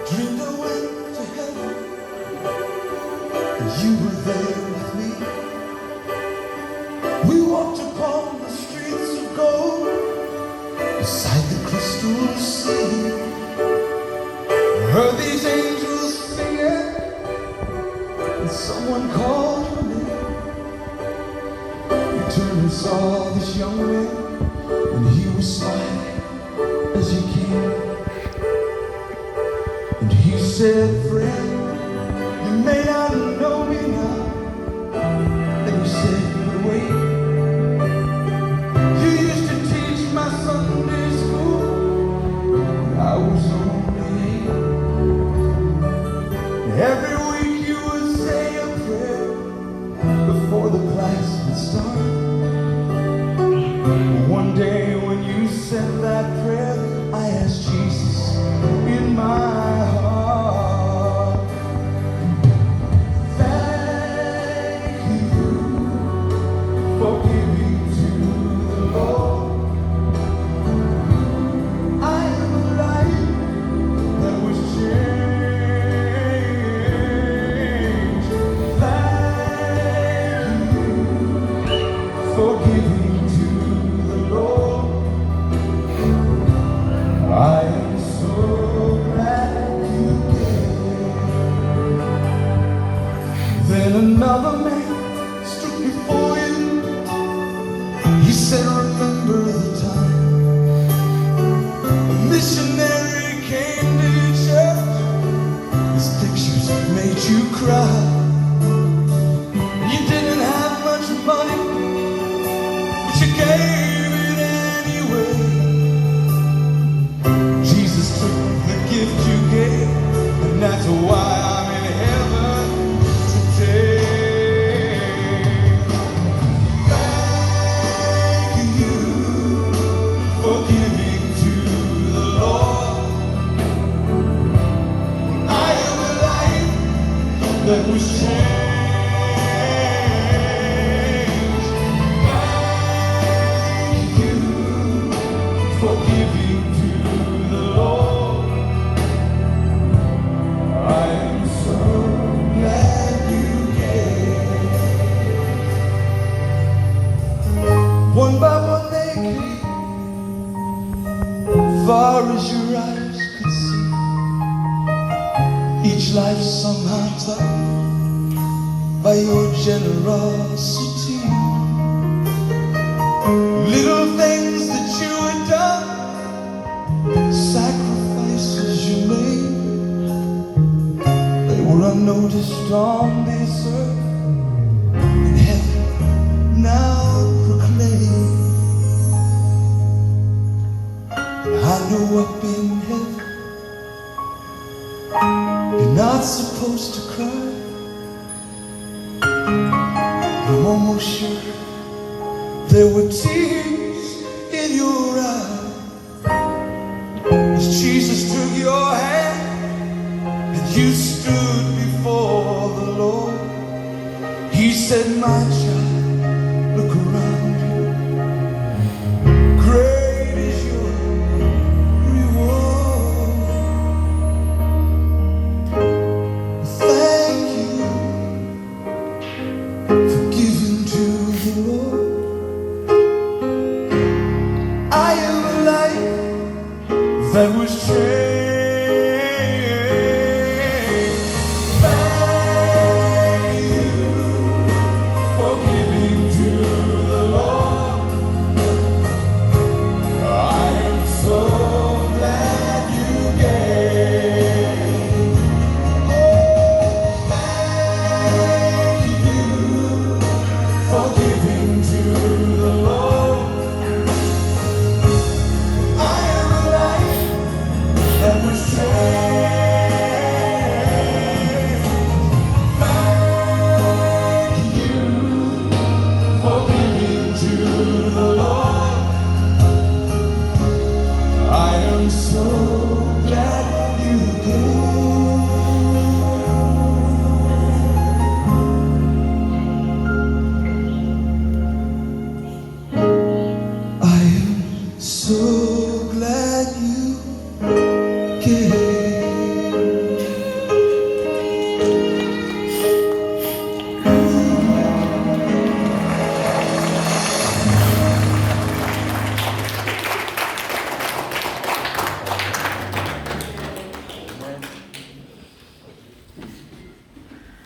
Dreamed I went to heaven, and you were there with me. We walked upon the streets of gold, beside the crystal sea. I heard these angels singing, and someone called your name. We turned and saw this young man, and he was smiling as he came. And he said, friend, you may not know me now. And he said, but wait, you used to teach my Sunday school when I was only 8. Every week you would say a prayer before the class would start. One day when you said that prayer, I asked Jesus in my heart. Thank you for giving to the Lord. I am a life that was changed. Thank you for giving to the Lord. I am so glad you gave. Then another man stood before you. He said, remember the time a missionary came to your church. His pictures made you cry. You didn't have much money, but you gave it anyway. Jesus took the gift you gave, and that's why I'm in heaven today. Thank you for giving to the Lord. I am a life that was changed. Thank you for giving to the Lord. I am so glad you gave. One by one they came, far as your eyes could see. Each life somehow touched by your generosity. Little things that you had done, sacrifices you made, they were unnoticed on this earth, in heaven now proclaimed. I know up in heaven you're not supposed to cry. I'm almost sure there were tears in your eyes as Jesus took your hand and you stood before the Lord. He said, my child, look around you. Great is your reward. Thank you for giving to the Lord. I am a life that was changed. Thank you for giving to the Lord. I am so glad you gave. Thank you for giving to the Lord. I am a life that was changed. Thank you for giving to the Lord. I am so